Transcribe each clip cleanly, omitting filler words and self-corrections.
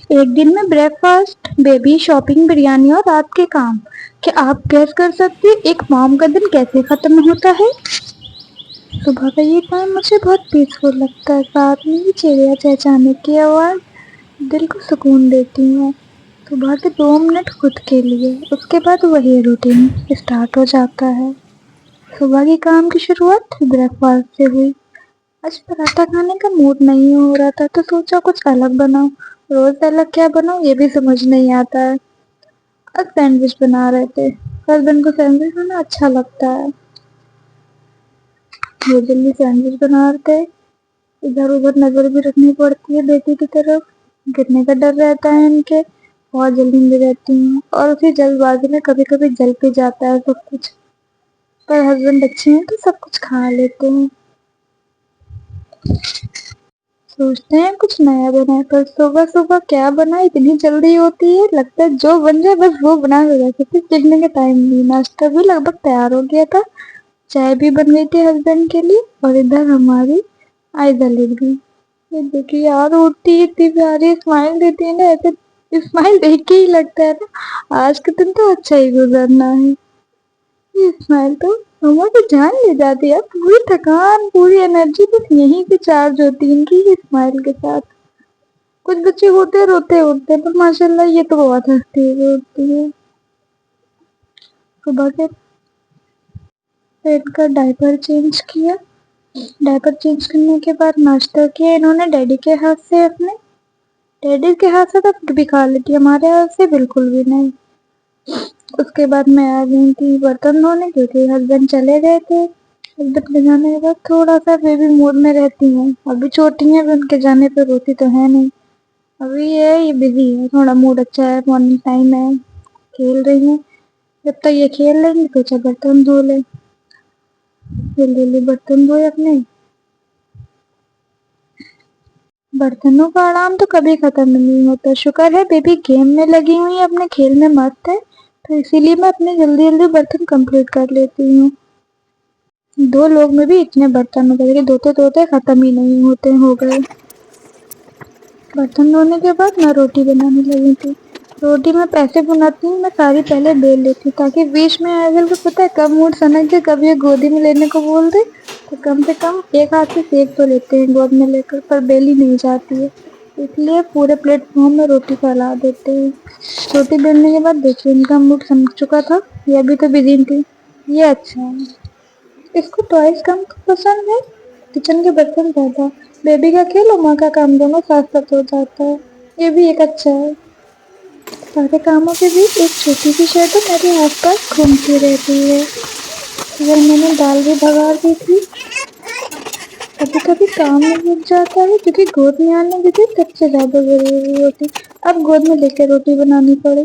ایک دن میں break fast, baby, shopping, biryani اور رات کے کام۔ کیا آپ گیس کر سکتے ہیں ایک مام کا دن کیسے ختم ہوتا ہے؟ صبح کا یہ ٹائم مجھے بہت پیسفل لگتا ہے، ساتھ میں یہ چڑیا چہچانے کی آواز دل کو سکون دیتی ہے۔ صبح کے 2 منٹ خود کے لیے، اس کے بعد وہی روٹین اسٹارٹ ہو جاتا ہے۔ صبح کے کام کی شروعات بریک فاسٹ سے ہوئی۔ آج پراٹھا کھانے کا موڈ نہیں ہو رہا تھا تو سوچا کچھ الگ بناؤ۔ روز الگ کیا بناؤ یہ بھی سمجھ نہیں آتا ہے۔ آج سینڈوچ بنا رہے تھے، ہسبینڈ کو سینڈوچ بنانا اچھا لگتا ہے، وہ جلدی سینڈوچ بنا رہے تھے۔ ادھر ادھر نظر بھی رکھنی پڑتی ہے بیٹی کی طرف، گرنے کا ڈر رہتا ہے ان کے، بہت جلدی میں رہتی ہیں اور اسی جلد بازی میں کبھی کبھی جل بھی جاتا ہے سب کچھ، پر ہسبینڈ اچھے ہیں تو سب کچھ کھا لیتے ہیں۔ سوچتے ہیں کچھ نیا بنائے، پر صبح صبح کیا بنائے اتنی جلدی ہوتی ہے، لگتا ہے جو بن جائے بس وہ بنا ہو جاتی ہے، دیکھنے کا ٹائم نہیں۔ ناشتہ بھی لگ بھگ تیار ہو گیا تھا، چائے بھی بن گئی تھی ہسبینڈ کے لیے، اور ادھر ہماری آئزہ لیٹ گئی۔ یہ دیکھیے یار، اٹھتی اتنی پیاری اسمائل دیتی ہے نا، ایسے اسمائل دیکھ کے ہی لگتا ہے نا آج کے دن تو اچھا ہی گزرنا ہے۔ یہ اسمائل تو ہماری جان لے جاتی ہے، پوری تھکان پوری انرجی بس یہیں پہ چارج ہوتی ہے ان کی اسمائل کے ساتھ۔ کچھ بچے ہوتے روتے اٹھتے، پر ماشاءاللہ یہ تو بہت ہنستی ہوئی اٹھتی ہے۔ صبح کے بیٹھ کر ڈائپر چینج کیا، ڈائپر چینج کرنے کے بعد ناشتہ کیا انہوں نے ڈیڈی کے ہاتھ سے، اپنے ڈیڈی کے ہاتھ سے تو پھر بھی کھا لیتی، ہمارے ہاتھ سے بالکل بھی نہیں۔ اس کے بعد میں آ گئی تھی برتن دھونے، کیونکہ ہسبینڈ چلے گئے تھے۔ ہسبینڈ کے جانے کے بعد تھوڑا سا بیبی موڈ میں رہتی ہوں، ابھی چھوٹی ہیں، ان کے جانے پہ روتی تو ہے نہیں، ابھی یہ بزی ہے، تھوڑا موڈ اچھا ہے، مارننگ ٹائم ہے، کھیل رہی ہیں۔ جب تک یہ کھیل لیں گی تو اچھا برتن دھو لیں، جلدی جلدی برتن دھوئے اپنے۔ برتنوں کا آرام تو کبھی ختم نہیں ہوتا، شکر ہے بیبی گیم میں لگی ہوئی ہے، اپنے کھیل میں مست ہے، تو اسی لیے میں اپنے جلدی جلدی برتن کمپلیٹ کر لیتی ہوں۔ 2 لوگ میں بھی اتنے برتن ہو گئے، دھوتے دھوتے ختم ہی نہیں ہوتے ہو گئے۔ برتن دھونے کے بعد میں روٹی بنانے لگی تھی۔ روٹی میں پیسے بناتی ہوں، میں ساری پہلے بیل لیتی ہوں، تاکہ بیچ میں آئزل کو پتہ ہے کب موڈ سنک جائے، کب یہ گودی میں لینے کو بول دے تو کم سے کم ایک ہاتھ سے سیک تو لیتے ہیں گود میں لے کر، پر بیلی نہیں جاتی ہے، اس لیے پورے پلیٹ فارم میں روٹی پھیلا دیتے ہیں۔ روٹی بیلنے کے بعد دیکھیے ان کا موڈ سنک چکا تھا، یہ ابھی تو بزی تھی، یہ اچھا ہے، اس کو ٹوائز کم پسند ہے، کچن کے برتن زیادہ، بیبی کا کھیل اور ماں کا کام دونوں ساتھ ساتھ ہو جاتا ہے، یہ بھی ایک اچھا ہے۔ سارے کاموں کے بیچ ایک چھوٹی سی شیڈو میرے آس پاس گھومتی رہتی ہے۔ اگر میں نے دال بھی بھگا دی تھی، کبھی کبھی کام میں رک جاتا ہے کیونکہ گود میں آنے کی سب سے زیادہ ضروری ہوتی، اب گود میں لے کے روٹی بنانی پڑے۔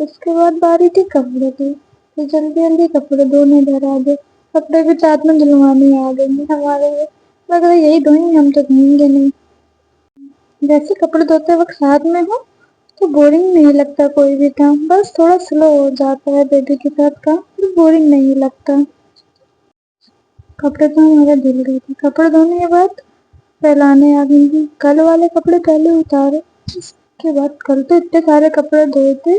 اس کے بعد باری تھی کپڑے کی، تو جلدی جلدی کپڑے دھونے گھر آ گئے، کپڑے بھی ساتھ میں دھلوانے آ گئے ہمارے لیے، مگر یہی دھوئیں گے، ہم تو دھوئیں گے نہیں۔ جیسے کپڑے دھوتے وقت ساتھ میں ہو تو بورنگ نہیں لگتا کوئی بھی کام، بس تھوڑا سلو ہو جاتا ہے بیبی کے ساتھ کام، پھر بورنگ نہیں لگتا۔ کپڑے تو ہمارے دھل گئے تھے، کپڑے دھونے کے بعد پھیلانے آ گئی تھی، کل والے کپڑے پہلے اتارے، اس کے بعد کل تو اتنے سارے کپڑے دھوئے تھے،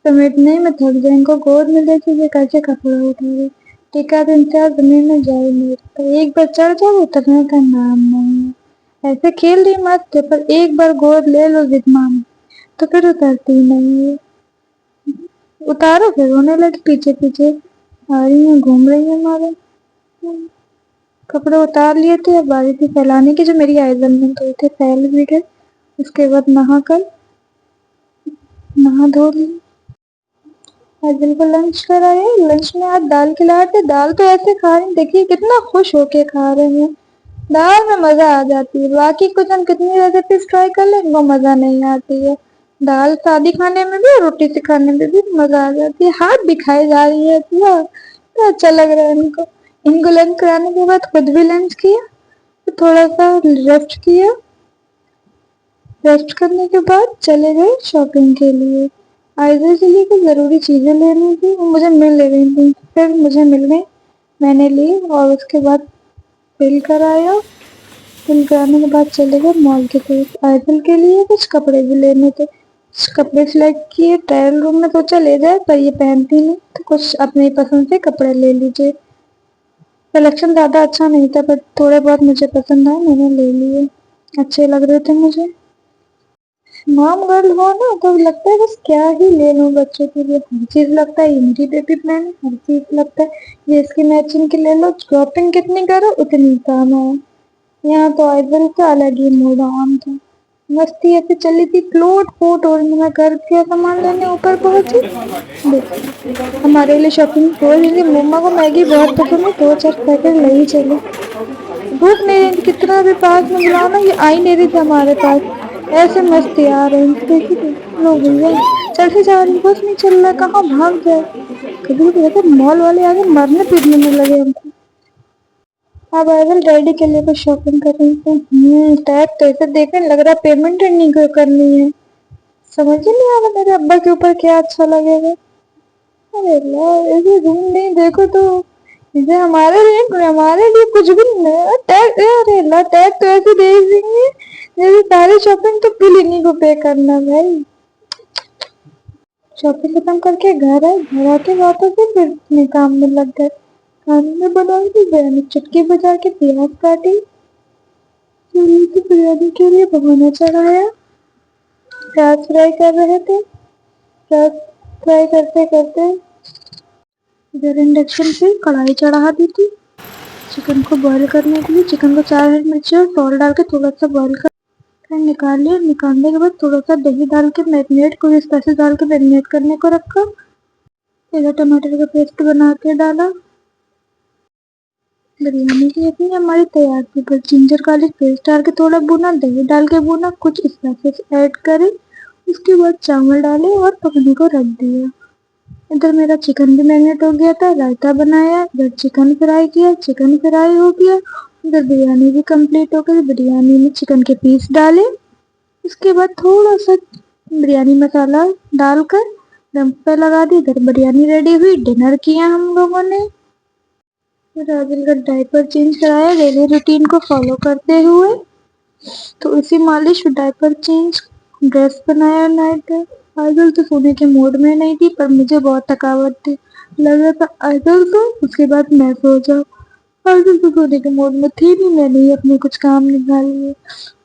سمیٹنے میں تھک جائیں کو گود میں لے کے کیسے کپڑے اٹھائے، ایک آدھ انچار زمین میں جا ہی نہیں رہتا، ایک بار چڑھ جاؤ اترنے کا نام نہیں ہے۔ ایسے کھیل رہی مست ہے، پر ایک بار گود لے لو ضد تو پھر اترتی ہی نہیں ہے، اتارو پھر رونے لگی، پیچھے پیچھے آ رہی ہیں، گھوم رہی ہیں ہمارے۔ کپڑے اتار لیے تھے، اب باری تھی پھیلانے کی، جو میری آئزل میں دھوئے تھے پھیل بھی گئے۔ اس کے بعد نہا دھو لی، آئزل کو لنچ کرایا، لنچ میں آج دال کھلائے تھے، دال تو ایسے کھا رہے ہیں، دیکھیے کتنا خوش ہو کے کھا رہے ہیں، دال میں مزہ آ جاتی ہے، باقی کچھ ہم کتنی ریسیپیز ٹرائی کر لیں وہ مزہ نہیں آتی ہے، دال سادی کھانے میں بھی اور روٹی سے کھانے میں بھی مزہ آ جاتی ہے، ہاتھ بھی کھائی جا رہی ہے تو اچھا لگ رہا ہے ان کو لنچ کرانے کے بعد خود بھی لنچ کیا، پھر تھوڑا سا ریسٹ کیا، ریسٹ کرنے کے بعد چلے گئے شاپنگ کے لیے، آئزل کے لیے کچھ ضروری چیزیں لینی تھی، وہ مجھے مل رہی تھی، پھر مجھے مل گئی، میں نے لی، اور اس کے بعد بل کرایا، پھر آنے کے بعد چلے گئے مال کی طرف. آئزل کے لیے کچھ کپڑے بھی لینے تھے. کپڑے سلیکٹ کیے. ٹرائل روم میں سوچا لے جائے پر یہ پہنتی نہیں تو کچھ اپنی پسند سے کپڑے لے لیجیے. سلیکشن زیادہ اچھا نہیں تھا پر تھوڑے بہت مجھے پسند آئے, میں نے لے لیے. اچھے لگ رہے تھے مجھے. مام گرل ہو نا تو لگتا ہے بس کیا ہی لے لوں بچوں کے لیے. ہر چیز لگتا ہے یہ میری بیبی پہنے, ہر چیز لگتا ہے یہ اس کی میچنگ کی لے لو. شاپنگ کتنی کرو اتنی کام ہے. یہاں تو آئزل کا الگ ہی موڈ آن تھا. مستی ایسے چلی تھی فلوٹ فوٹ, اور میں گھر کے سامان لینے اوپر پہنچی. ہمارے لیے شاپنگ کھول دی. مما کو میگی بہت پسند ہے, 2-4 پیکٹ لے ہی چلے. بھوک نہیں رہی تھی, کتنا بھی پاس میں بلاؤ نا یہ آئی نہیں رہی تھی ہمارے پاس. ایسے مستی آ رہی دیکھی تھی. لو بھیا چلتے جا رہی, بس نہیں چل رہا کہاں بھاگ جائے. کبھی کبھی لگتا ہے مال والے آگے مرنے پیٹنے میں لگے ہم کو. اب آئزل ڈیڈی کے لیے کچھ شاپنگ کر رہی تھی. ٹیگ تو ایسے دیکھنے لگ رہا پیمنٹ نہیں کرنی ہے. سمجھ ہی نہیں آ رہا میرے ابا کے اوپر کیا اچھا لگے گا. ارے اللہ ایسے روم نہیں دیکھو تو ہمارے لیے کچھ بھی نہیں. ارے اللہ ٹیگ تو ایسے دیکھ دیں گے جیسے ساری شاپنگ تو بل انہیں کو پے کرنا بھائی. شاپنگ ختم کر کے گھر آئے. گھر آ کے واپس سے پھر اپنے کام میں لگ گئے. کھانے میں بنائی تھی بریانی. چٹکی بجا کے پیاز کاٹی. بریانی کے لیے بگونا چڑھایا. پیاز فرائی کر رہے تھے. پیاز فرائی کرتے کرتے ادھر انڈکشن پہ کڑھائی چڑھا دی تھی چکن کو بوائل کرنے کے لیے. چکن کو 4 ہری مرچی اور سالٹ ڈال کے تھوڑا سا بوائل کر نکال لیا. نکالنے کے بعد تھوڑا سا دہی ڈال کے میرینیٹ کو اسپائسیز ڈال کے میرینیٹ کرنے کو رکھا. پھر ٹماٹر کا پیسٹ بنا کے ڈالا. بریانی کی اتنی ہماری تیار تھی. بس جنجر گارلک پیسٹ ڈال کے تھوڑا بھونا, دہی ڈال کے بھونا, کچھ اسپائسیز ایڈ کرے. اس کے بعد چاول ڈالے اور پکنے کو رکھ دیا. ادھر میرا چکن بھی میرینیٹ ہو گیا تھا. رائتا بنایا. ادھر چکن فرائی کیا. چکن فرائی ہو گیا. ادھر بریانی بھی کمپلیٹ ہو گئی. بریانی میں چکن کے پیس ڈالے. اس کے بعد تھوڑا سا بریانی مسالہ ڈال کر دم پہ لگا دی. ادھر بریانی ریڈی ہوئی. ڈنر کیا ہم لوگوں نے. پھر عادل کا ڈائپر چینج کرایا ڈیلی روٹین کو فالو کرتے ہوئے. تو اسی مالش ڈائپر چینج ڈریس بنایا نائٹ کا. عادل تو سونے کے موڈ میں نہیں تھی پر مجھے بہت تھکاوٹ تھی. لگ رہا تھا عادل کو اس کے بعد میں سو جاؤں. عادل تو سونے کے موڈ میں تھی نہیں. میں نے اپنے کچھ کام نکال لیے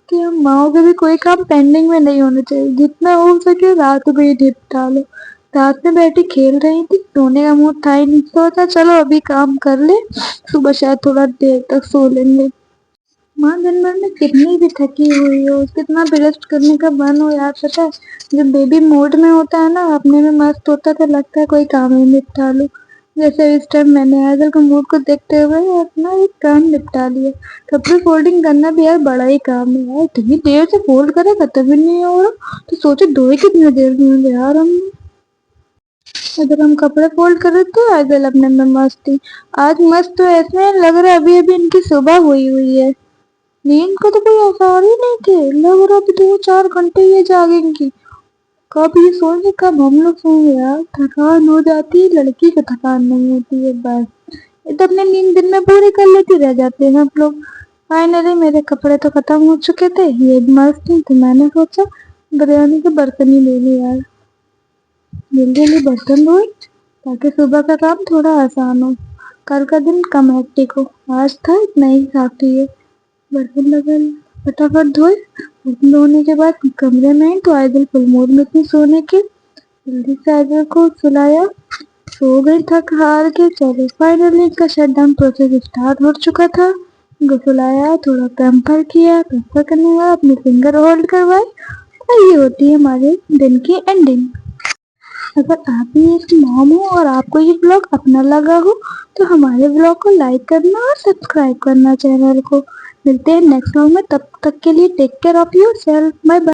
کہ ہم ماؤں کے بھی کوئی کام پینڈنگ میں نہیں ہونا چاہیے. جتنا ہو سکے رات میں ہی نپٹا لو. رات میں بیٹھی کھیل رہی تھی. سونے کا موڈ تھا ہی نہیں. سوچا چلو ابھی کام کر لے, صبح شاید تھوڑا دیر تک سو لیں گے. ماں دن بھر میں کتنی بھی تھکی ہوئی ہو, کتنا بھی ریسٹ کرنے کا من ہو, یار پتا ہے جب بیبی موڈ میں ہوتا ہے نا اپنے میں مست ہوتا ہے تو لگتا ہے کوئی کام ہی نپٹا لو. جیسے اس ٹائم میں نے عادل کے موڈ کو دیکھتے ہوئے اپنا ایک کام نپٹا لیا. کپڑے فولڈنگ کرنا بھی یار بڑا ہی کام ہے یار. اتنی دیر سے فولڈ کرے ختم ہی نہیں ہو رہا تو سوچے دھوئے کتنی دیر میں ہوں گے یار ہم. ادھر ہم کپڑے فولڈ کر رہے تھے. عادل اپنے میں مست تھی. آج مست تو ایسے لگ رہا ابھی ان کی صبح ہوئی ہے. نیند کو تو کوئی آثار ہی نہیں تھے. لگ رہا ابھی 2-4 گھنٹے یہ جاگیں گی. کب یہ سوئیں گے کب ہم لوگ سوئیں گے یار. تھکان ہو جاتی ہے. لڑکی کو تھکان نہیں ہوتی ہے بس. یہ تو اپنے نیند دن میں پوری کر لیتی, رہ جاتے ہیں ہم لوگ. فائنلی میرے کپڑے تو ختم ہو چکے تھے. یہ مست تھی تو میں نے سوچا بریانی کے برتن ہی لے لے یار. جلدی برتن دھوئے تاکہ صبح کا کام تھوڑا آسان ہو. کل کا دن کم ہیکٹک ہو. آج تھا اتنا ہی کافی ہے. برتن لگا فٹافٹ دھوئے. برتن دھونے کے بعد کمرے میں تو عادل فل موڈ میں تھی سونے کے. جلدی سے عادل کو سلایا. سو گئی تھک ہار کے. چلو فائنلی اس کا شٹ ڈاؤن پروسیس اسٹارٹ ہو چکا تھا. غسل آیا, تھوڑا پیمپر کیا. پیمپر کرنے کے بعد اپنے فنگر ہولڈ کروائے. اور یہ ہوتی ہے ہمارے دن کی اینڈنگ. اگر آپ بھی ایک مام ہو اور آپ کو یہ ولاگ اپنا لگا ہو تو ہمارے ولاگ کو لائک کرنا اور سبسکرائب کرنا چینل کو. ملتے ہیں نیکسٹ ولاگ میں. تب تک کے لیے take care of yourself. Bye bye.